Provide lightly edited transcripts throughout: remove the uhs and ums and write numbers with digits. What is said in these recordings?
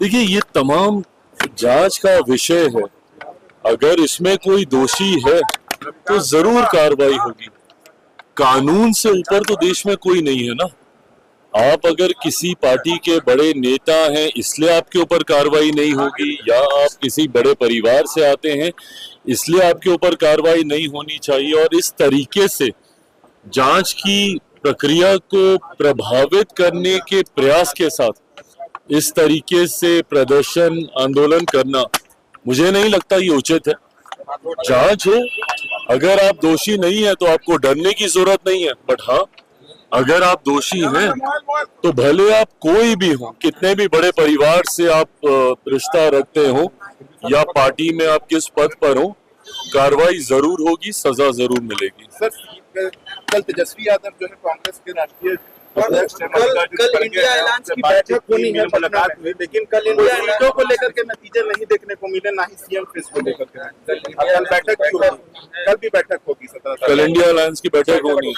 देखिए, ये तमाम जांच का विषय है। अगर इसमें कोई दोषी है तो जरूर कार्रवाई होगी। कानून से ऊपर तो देश में कोई नहीं है ना। आप अगर किसी पार्टी के बड़े नेता हैं इसलिए आपके ऊपर कार्रवाई नहीं होगी, या आप किसी बड़े परिवार से आते हैं इसलिए आपके ऊपर कार्रवाई नहीं होनी चाहिए। और इस तरीके से जांच की प्रक्रिया को प्रभावित करने के प्रयास के साथ इस तरीके से प्रदर्शन आंदोलन करना मुझे नहीं लगता ये उचित है। जांच हो, अगर आप दोषी नहीं है तो आपको डरने की जरूरत नहीं है। बट हाँ, अगर आप दोषी हैं तो भले आप कोई भी हो, कितने भी बड़े परिवार से आप रिश्ता रखते हो या पार्टी में आप किस पद पर हो, कार्रवाई जरूर होगी, सजा जरूर मिलेगी। सर, कल तेजस्वी यादव जो है कांग्रेस के राष्ट्रीय कल इंडिया अलायंस की बैठक होनी है, मुलाकात हुई, लेकिन कल इंडिया सीटों को लेकर के नतीजे नहीं देखने को मिले, ना ही सीएम फेस को लेकर के। कल बैठक क्यों होगी? कल भी बैठक होगी 17 कल इंडिया अलायंस की बैठक होनी है।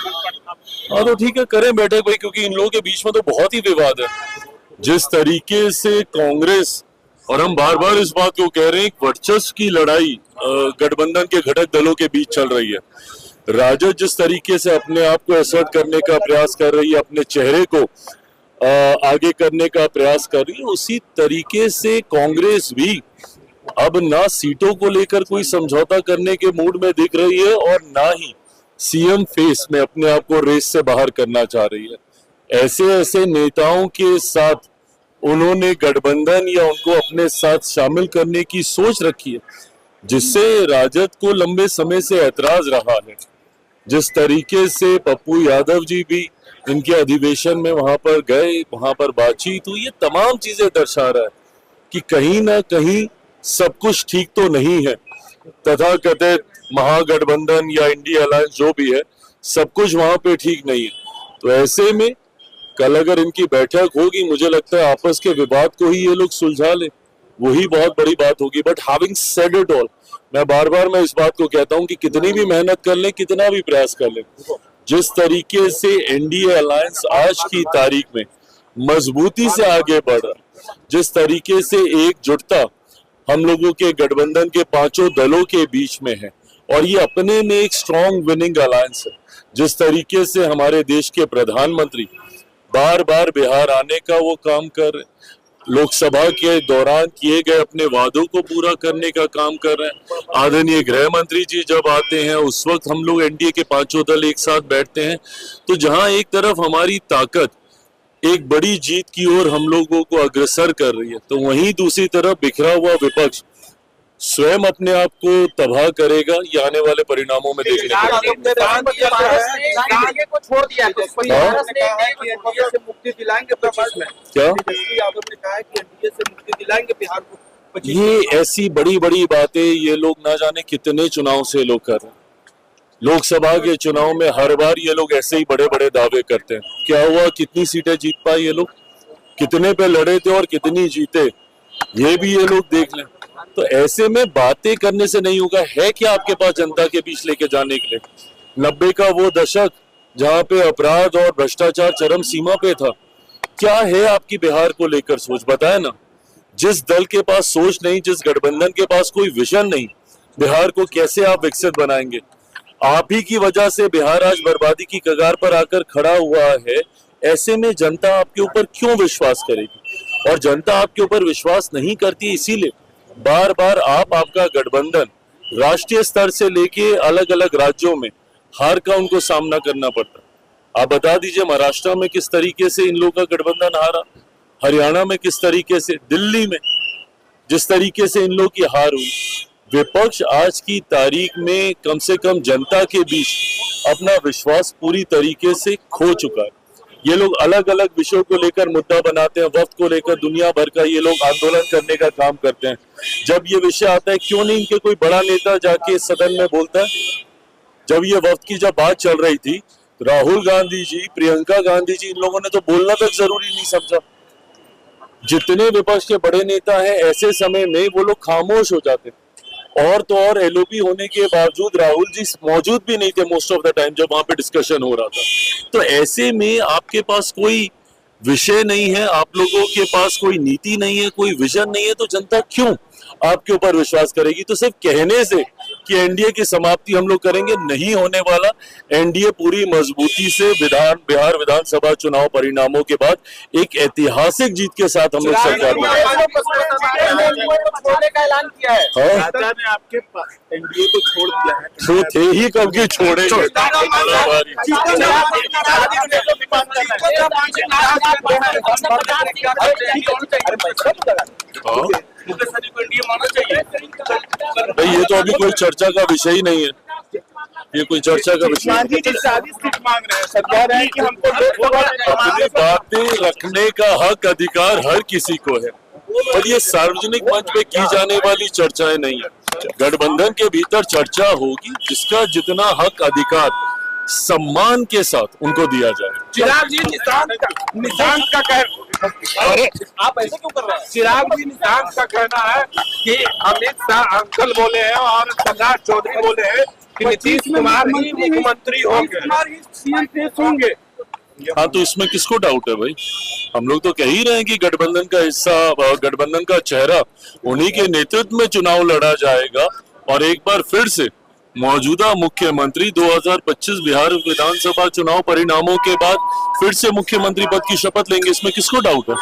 हाँ तो ठीक है, करें बैठक भाई, क्योंकि इन लोगों के बीच में तो बहुत ही विवाद है। जिस तरीके से कांग्रेस, और हम बार बार इस बात को कह रहे हैं, वर्चस्व की लड़ाई गठबंधन के घटक दलों के बीच चल रही है। राजद जिस तरीके से अपने आप को असर्ट करने का प्रयास कर रही है, अपने चेहरे को आगे करने का प्रयास कर रही है, उसी तरीके से कांग्रेस भी अब ना सीटों को लेकर कोई समझौता करने के मूड में दिख रही है और ना ही सीएम फेस में अपने आप को रेस से बाहर करना चाह रही है। ऐसे ऐसे नेताओं के साथ उन्होंने गठबंधन या उनको अपने साथ शामिल करने की सोच रखी है, जिससे राजद को लंबे समय से ऐतराज रहा है। जिस तरीके से पप्पू यादव जी भी इनके अधिवेशन में वहां पर गए, वहां पर बातचीत हुई, ये तमाम चीजें दर्शा रहा है कि कहीं ना कहीं सब कुछ ठीक तो नहीं है। तथाकथित महागठबंधन या इंडिया अलायंस जो भी है, सब कुछ वहां पे ठीक नहीं है। तो ऐसे में कल अगर इनकी बैठक होगी, मुझे लगता है आपस के विवाद को ही ये लोग सुलझा ले, वही बहुत बड़ी बात होगी। But having said it all, मैं बार बार इस बात को कहता हूं कि कितनी भी मेहनत कर लें, कितना भी प्रयास कर लें, जिस तरीके से एनडीए अलायंस आज की तारीख में मजबूती से आगे बढ़ रहा, जिस तरीके से एकजुटता हम लोगों के गठबंधन के पांचों दलों के बीच में है, और ये अपने में एक स्ट्रॉन्ग विनिंग अलायंस है। जिस तरीके से हमारे देश के प्रधानमंत्री बार बार बिहार आने का वो काम कर रहे, लोकसभा के दौरान किए गए अपने वादों को पूरा करने का काम कर रहे हैं। आदरणीय गृह मंत्री जी जब आते हैं उस वक्त हम लोग एनडीए के पांचों दल एक साथ बैठते हैं। तो जहां एक तरफ हमारी ताकत एक बड़ी जीत की ओर हम लोगों को अग्रसर कर रही है, तो वहीं दूसरी तरफ बिखरा हुआ विपक्ष स्वयं अपने आप को तबाह करेगा। ये आने वाले परिणामों में देखने को क्या ये ऐसी बड़ी बड़ी बातें ये लोग ना जाने कितने चुनाव से लोग कर रहे हैं। लोकसभा के चुनाव में हर बार ये लोग ऐसे ही बड़े बड़े दावे करते हैं। क्या हुआ, कितनी सीटें जीत पाए ये लोग, कितने पे लड़े थे और कितनी जीते, ये भी ये लोग देख लें। तो ऐसे में बातें करने से नहीं होगा। है क्या आपके पास जनता के बीच लेके जाने के लिए? 90 का वो दशक जहां पे अपराध और भ्रष्टाचार चरम सीमा पे था, क्या है आपकी बिहार को लेकर सोच, बताए ना। जिस दल के पास सोच नहीं, जिस गठबंधन के पास कोई विजन नहीं, बिहार को कैसे आप विकसित बनाएंगे? आप ही की वजह से बिहार आज बर्बादी की कगार पर आकर खड़ा हुआ है। ऐसे में जनता आपके ऊपर क्यों विश्वास करेगी? और जनता आपके ऊपर विश्वास नहीं करती, इसीलिए बार बार आपका गठबंधन राष्ट्रीय स्तर से लेके अलग अलग राज्यों में हार का उनको सामना करना पड़ता। आप बता दीजिए, महाराष्ट्र में किस तरीके से इन लोगों का गठबंधन हारा, हरियाणा में किस तरीके से, दिल्ली में जिस तरीके से इन लोगों की हार हुई। विपक्ष आज की तारीख में कम से कम जनता के बीच अपना विश्वास पूरी तरीके से खो चुका है। ये लोग अलग अलग विषयों को लेकर मुद्दा बनाते हैं, वक्त को लेकर दुनिया भर का ये लोग आंदोलन करने का काम करते हैं। जब ये विषय आता है, क्यों नहीं इनके कोई बड़ा नेता जाके सदन में बोलता है? जब ये वक्त की जब बात चल रही थी, राहुल गांधी जी, प्रियंका गांधी जी, इन लोगों ने तो बोलना तक जरूरी नहीं समझा। जितने विपक्ष के बड़े नेता हैं, ऐसे समय में वो लोग खामोश हो जाते। और तो और एलओपी होने के बावजूद राहुल जी मौजूद भी नहीं थे मोस्ट ऑफ द टाइम जब वहां पे डिस्कशन हो रहा था। तो ऐसे में आपके पास कोई विषय नहीं है, आप लोगों के पास कोई नीति नहीं है, कोई विजन नहीं है, तो जनता क्यों आपके ऊपर विश्वास करेगी? तो सिर्फ कहने से कि एनडीए की समाप्ति हम लोग करेंगे, नहीं होने वाला। एनडीए पूरी मजबूती से बिहार विधानसभा चुनाव परिणामों के बाद एक ऐतिहासिक जीत के साथ हम लोग सरकार में छोड़ने का ऐलान किया है। हाँ? राजा ने आपके एनडीए को छोड़ दिया है। तो थे ही कब के छोड़ेंगे। हाँ? भाई ये तो अभी कोई चर्चा का विषय ही नहीं है, ये कोई चर्चा का विषय गांधी जी 40 सीट मांग रहे हैं, सब कह रहे हैं कि हमको अपनी बातें रखने का हक अधिकार हर किसी को है, पर ये सार्वजनिक मंच पे की जाने वाली चर्चाएं नहीं है। गठबंधन के भीतर चर्चा होगी, जिसका जितना हक अधिकार सम्मान के साथ उनको दिया जाए। चिराग जी निशांत का अरे आप ऐसे क्यों कर रहे हैं? चिराग जी निशांत का कहना है कि अमित शाह अंकल बोले हैं और प्रकाश चौधरी बोले हैं कि नीतीश कुमार ही मुख्यमंत्री होंगे। हाँ, तो इसमें किसको डाउट है भाई? हम लोग तो कह ही रहे हैं कि गठबंधन का हिस्सा, गठबंधन का चेहरा उन्हीं के नेतृत्व में चुनाव लड़ा जाएगा और एक बार फिर से मौजूदा मुख्यमंत्री 2025 बिहार विधानसभा चुनाव परिणामों के बाद फिर से मुख्यमंत्री पद की शपथ लेंगे। इसमें किसको डाउट है?